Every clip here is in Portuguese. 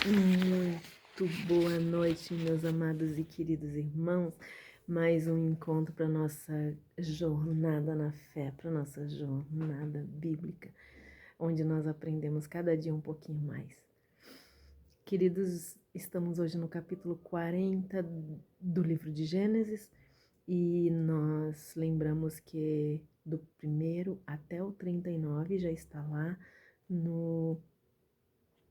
Muito boa noite, meus amados e queridos irmãos. Mais um encontro para nossa jornada na fé, para nossa jornada bíblica, onde nós aprendemos cada dia um pouquinho mais. Queridos, estamos hoje no capítulo 40 do livro de Gênesis e nós lembramos que do 1º até o 39 já está lá no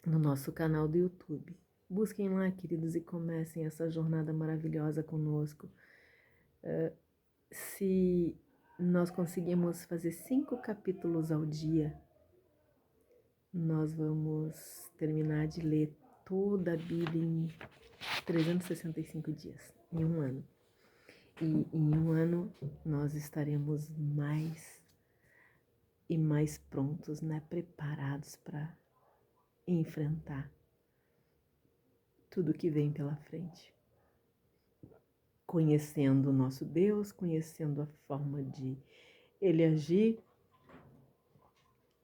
nosso canal do YouTube. Busquem lá, queridos, e comecem essa jornada maravilhosa conosco. Se nós conseguimos fazer 5 capítulos ao dia, nós vamos terminar de ler toda a Bíblia em 365 dias, em um ano. E em um ano nós estaremos mais e mais prontos, né? Preparados para enfrentar tudo que vem pela frente. Conhecendo o nosso Deus, conhecendo a forma de Ele agir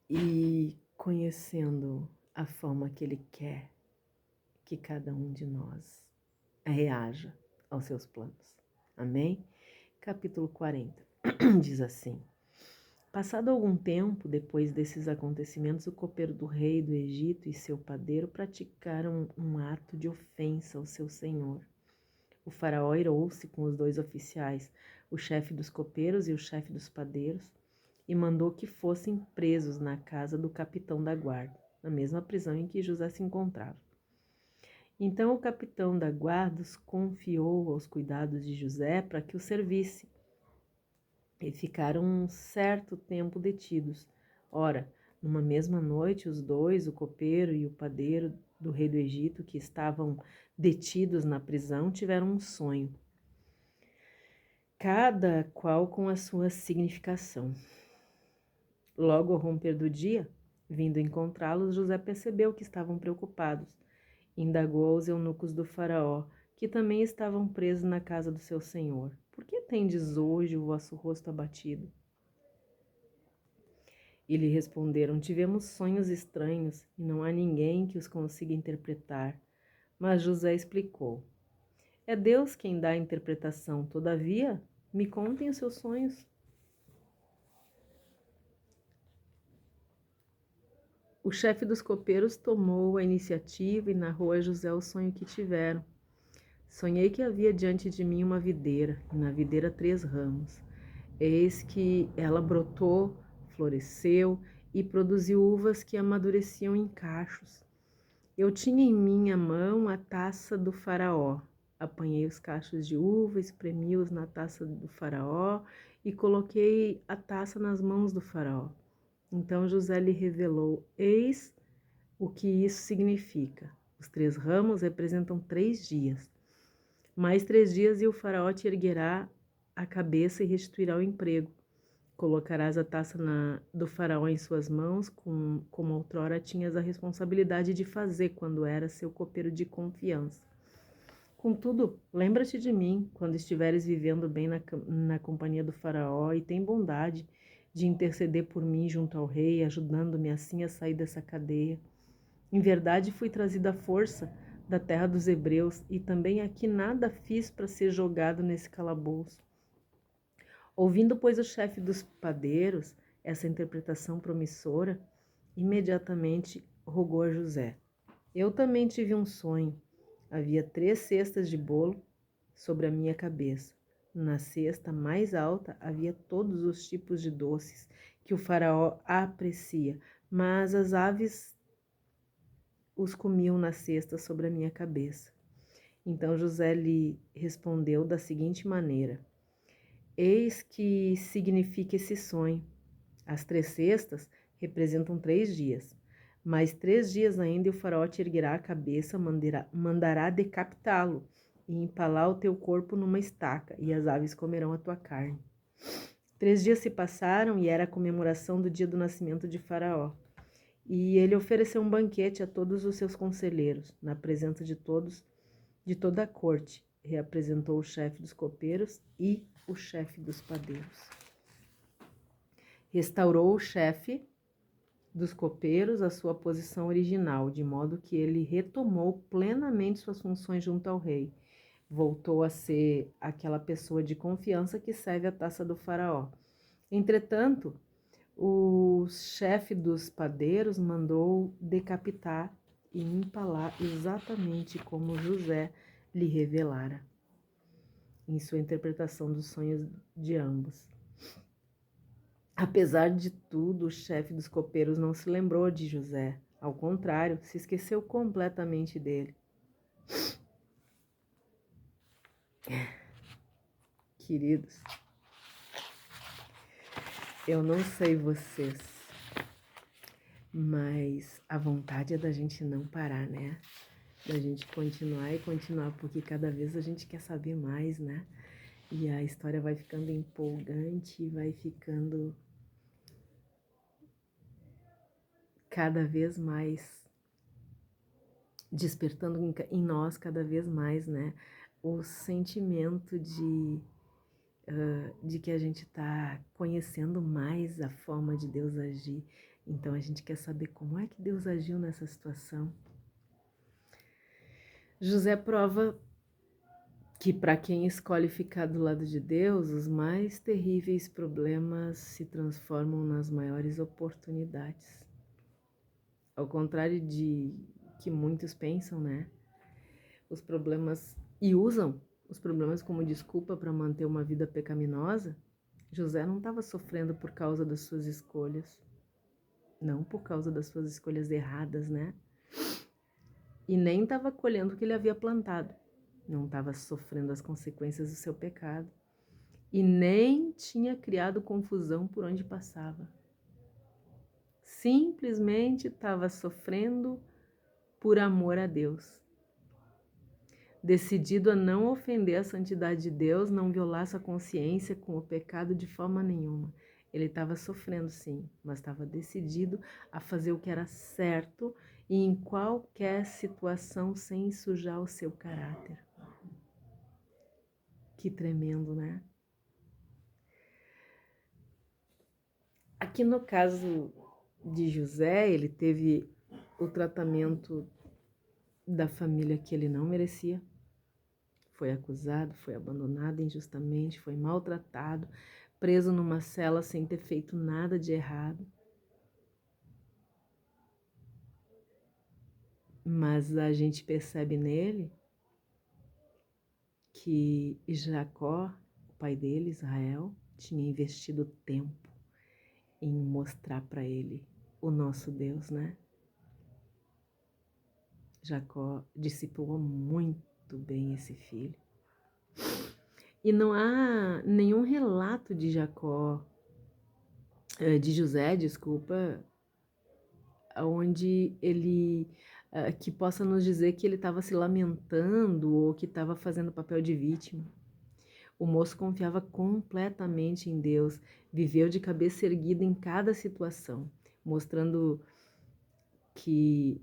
e conhecendo a forma que Ele quer que cada um de nós reaja aos seus planos. Amém? Capítulo 40 diz assim: Passado algum tempo, depois desses acontecimentos, o copeiro do rei do Egito e seu padeiro praticaram um ato de ofensa ao seu senhor. O faraó irou-se com os 2 oficiais, o chefe dos copeiros e o chefe dos padeiros, e mandou que fossem presos na casa do capitão da guarda, na mesma prisão em que José se encontrava. Então o capitão da guarda os confiou aos cuidados de José para que o servisse, e ficaram um certo tempo detidos. Ora, numa mesma noite, os 2, o copeiro e o padeiro do rei do Egito, que estavam detidos na prisão, tiveram um sonho, cada qual com a sua significação. Logo ao romper do dia, vindo encontrá-los, José percebeu que estavam preocupados. Indagou aos eunucos do faraó, que também estavam presos na casa do seu senhor: Por que tendes hoje o vosso rosto abatido? E lhe responderam: Tivemos sonhos estranhos, e não há ninguém que os consiga interpretar. Mas José explicou: É Deus quem dá a interpretação, todavia, me contem os seus sonhos. O chefe dos copeiros tomou a iniciativa e narrou a José o sonho que tiveram. Sonhei que havia diante de mim uma videira, e na videira 3 ramos. Eis que ela brotou, floresceu e produziu uvas que amadureciam em cachos. Eu tinha em minha mão a taça do faraó. Apanhei os cachos de uva, espremi-os na taça do faraó e coloquei a taça nas mãos do faraó. Então José lhe revelou: Eis o que isso significa. Os 3 ramos representam 3 dias. Mais 3 dias e o faraó te erguerá a cabeça e restituirá o emprego. Colocarás a taça do faraó em suas mãos, como outrora tinhas a responsabilidade de fazer quando eras seu copeiro de confiança. Contudo, lembra-te de mim quando estiveres vivendo bem na companhia do faraó e tem bondade de interceder por mim junto ao rei, ajudando-me assim a sair dessa cadeia. Em verdade, fui trazido à força da terra dos hebreus e também aqui nada fiz para ser jogado nesse calabouço. Ouvindo, pois, o chefe dos padeiros essa interpretação promissora, imediatamente rogou a José: Eu também tive um sonho. Havia 3 cestas de bolo sobre a minha cabeça. Na cesta mais alta havia todos os tipos de doces que o faraó aprecia, mas as aves os comiam na cesta sobre a minha cabeça. Então José lhe respondeu da seguinte maneira: Eis que significa esse sonho. As 3 cestas representam 3 dias. Mais 3 dias ainda e o faraó te erguerá a cabeça, mandará decapitá-lo e empalar o teu corpo numa estaca, e as aves comerão a tua carne. 3 dias se passaram e era a comemoração do dia do nascimento de Faraó. E ele ofereceu um banquete a todos os seus conselheiros, na presença de toda a corte. Reapresentou o chefe dos copeiros e o chefe dos padeiros. Restaurou o chefe dos copeiros a sua posição original, de modo que ele retomou plenamente suas funções junto ao rei. Voltou a ser aquela pessoa de confiança que serve a taça do faraó. Entretanto, o chefe dos padeiros mandou decapitar e empalar exatamente como José lhe revelara em sua interpretação dos sonhos de ambos. Apesar de tudo, o chefe dos copeiros não se lembrou de José. Ao contrário, se esqueceu completamente dele. Queridos, eu não sei vocês, mas a vontade é da gente não parar, né? Da gente continuar e continuar, porque cada vez a gente quer saber mais, né? E a história vai ficando empolgante, vai ficando cada vez mais, despertando em nós cada vez mais, né? O sentimento de que a gente está conhecendo mais a forma de Deus agir. Então a gente quer saber como é que Deus agiu nessa situação. José prova que para quem escolhe ficar do lado de Deus, os mais terríveis problemas se transformam nas maiores oportunidades. Ao contrário de que muitos pensam, né? Os problemas e usam os problemas como desculpa para manter uma vida pecaminosa, José não estava sofrendo por causa das suas escolhas, não por causa das suas escolhas erradas, né? E nem estava colhendo o que ele havia plantado, não estava sofrendo as consequências do seu pecado e nem tinha criado confusão por onde passava. Simplesmente estava sofrendo por amor a Deus. Decidido a não ofender a santidade de Deus, não violar sua consciência com o pecado de forma nenhuma. Ele estava sofrendo sim, mas estava decidido a fazer o que era certo e em qualquer situação sem sujar o seu caráter. Que tremendo, né? Aqui no caso de José, ele teve o tratamento da família que ele não merecia. Foi acusado, foi abandonado injustamente, foi maltratado, preso numa cela sem ter feito nada de errado. Mas a gente percebe nele que Jacó, o pai dele, Israel, tinha investido tempo em mostrar para ele o nosso Deus, né? Jacó discipulou muito bem esse filho. E não há nenhum relato de José, desculpa, onde ele que possa nos dizer que ele estava se lamentando ou que estava fazendo papel de vítima. O moço confiava completamente em Deus, viveu de cabeça erguida em cada situação, mostrando que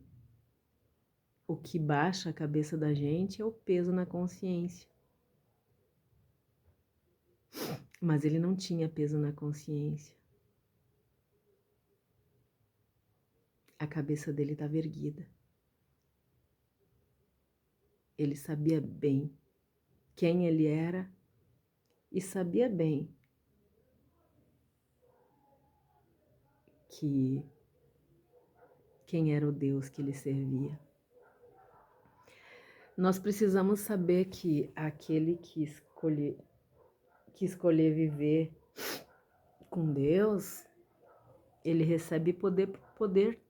o que baixa a cabeça da gente é o peso na consciência. Mas ele não tinha peso na consciência. A cabeça dele estava erguida. Ele sabia bem quem ele era e sabia bem que quem era o Deus que ele servia. Nós precisamos saber que aquele que escolher viver com Deus, ele recebe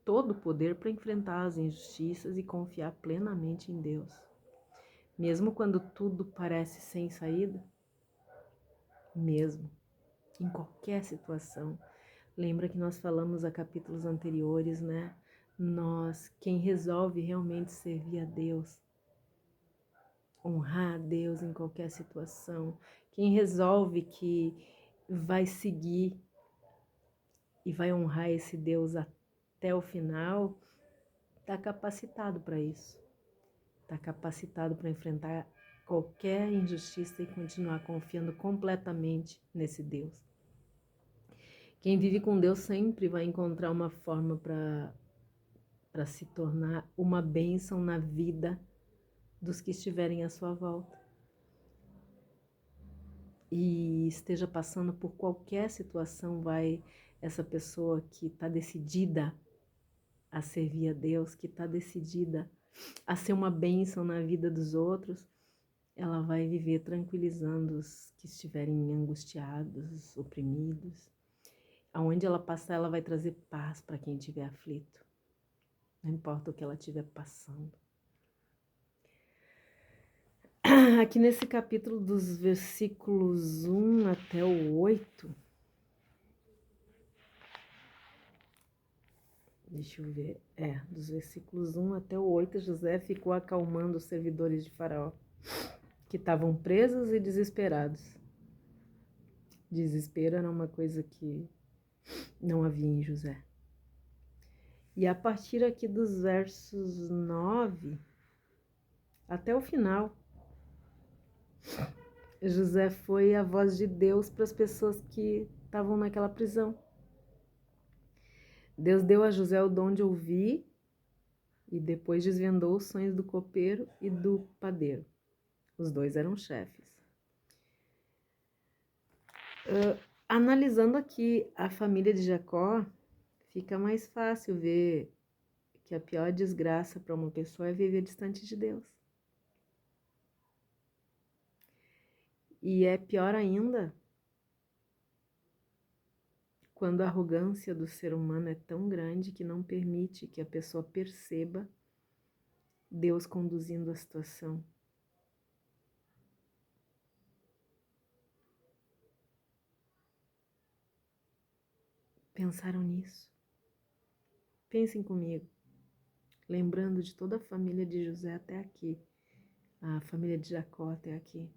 todo o poder para enfrentar as injustiças e confiar plenamente em Deus. Mesmo quando tudo parece sem saída, mesmo, em qualquer situação. Lembra que nós falamos a capítulos anteriores, né? Quem resolve realmente servir a Deus, honrar a Deus em qualquer situação, quem resolve que vai seguir e vai honrar esse Deus até o final, está capacitado para isso. Está capacitado para enfrentar qualquer injustiça e continuar confiando completamente nesse Deus. Quem vive com Deus sempre vai encontrar uma forma para se tornar uma bênção na vida dos que estiverem à sua volta. E esteja passando por qualquer situação, essa pessoa que está decidida a servir a Deus, que está decidida a ser uma bênção na vida dos outros, ela vai viver tranquilizando os que estiverem angustiados, oprimidos. Aonde ela passar, ela vai trazer paz para quem estiver aflito. Não importa o que ela estiver passando. Aqui nesse capítulo dos versículos 1 até o 8, deixa eu ver, dos versículos 1 até o 8, José ficou acalmando os servidores de Faraó, que estavam presos e desesperados. Desespero era uma coisa que não havia em José. E a partir aqui dos versos 9 até o final, José foi a voz de Deus para as pessoas que estavam naquela prisão. Deus deu a José o dom de ouvir e depois desvendou os sonhos do copeiro e do padeiro. Os dois eram chefes. Analisando aqui a família de Jacó, fica mais fácil ver que a pior desgraça para uma pessoa é viver distante de Deus. E é pior ainda quando a arrogância do ser humano é tão grande que não permite que a pessoa perceba Deus conduzindo a situação. Pensaram nisso? Pensem comigo, lembrando de toda a família de José até aqui, a família de Jacó até aqui.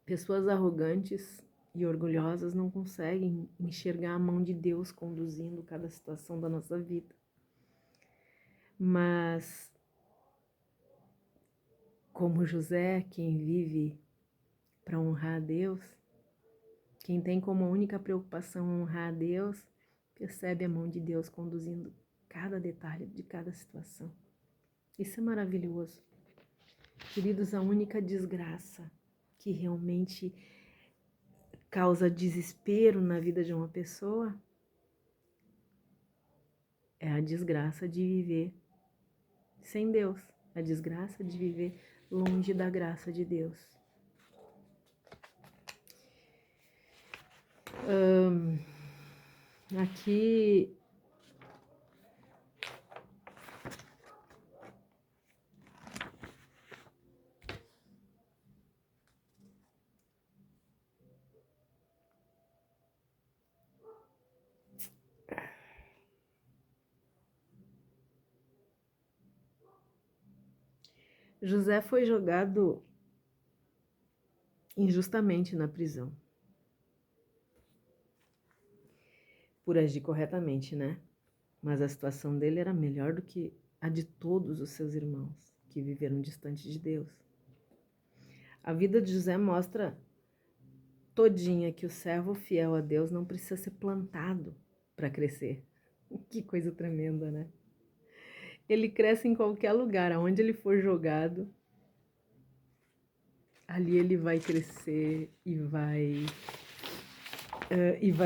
Pessoas arrogantes e orgulhosas não conseguem enxergar a mão de Deus conduzindo cada situação da nossa vida. Mas, como José, quem vive para honrar a Deus, quem tem como única preocupação honrar a Deus, percebe a mão de Deus conduzindo cada detalhe de cada situação. Isso é maravilhoso. Queridos, a única desgraça que realmente causa desespero na vida de uma pessoa é a desgraça de viver sem Deus, a desgraça de viver longe da graça de Deus. Aqui José foi jogado injustamente na prisão. Por agir corretamente, né? Mas a situação dele era melhor do que a de todos os seus irmãos que viveram distante de Deus. A vida de José mostra todinha que o servo fiel a Deus não precisa ser plantado para crescer. Que coisa tremenda, né? Ele cresce em qualquer lugar, aonde ele for jogado, ali ele vai crescer e vai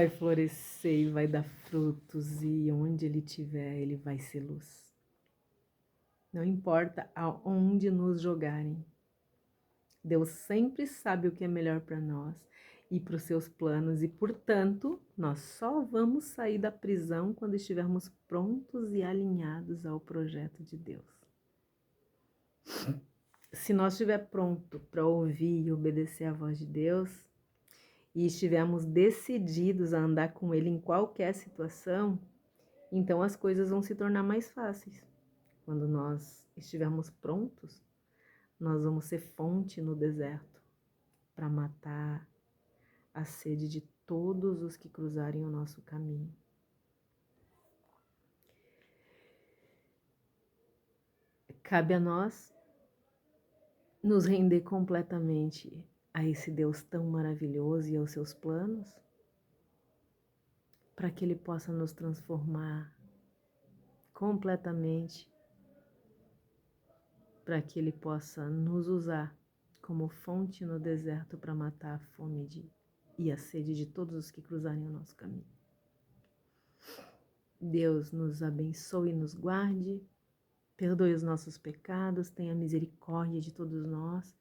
florescer e vai dar frutos, e onde ele estiver, ele vai ser luz. Não importa aonde nos jogarem, Deus sempre sabe o que é melhor para nós e para os seus planos, e, portanto, nós só vamos sair da prisão quando estivermos prontos e alinhados ao projeto de Deus. Se nós estivermos prontos para ouvir e obedecer à voz de Deus, e estivermos decididos a andar com Ele em qualquer situação, então as coisas vão se tornar mais fáceis. Quando nós estivermos prontos, nós vamos ser fonte no deserto para matar a sede de todos os que cruzarem o nosso caminho. Cabe a nós nos render completamente a esse Deus tão maravilhoso e aos seus planos, para que Ele possa nos transformar completamente, para que Ele possa nos usar como fonte no deserto para matar a fome e a sede de todos os que cruzarem o nosso caminho. Deus nos abençoe e nos guarde, perdoe os nossos pecados, tenha misericórdia de todos nós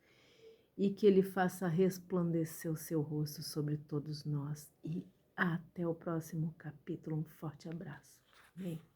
e que Ele faça resplandecer o seu rosto sobre todos nós. E até o próximo capítulo. Um forte abraço. Amém.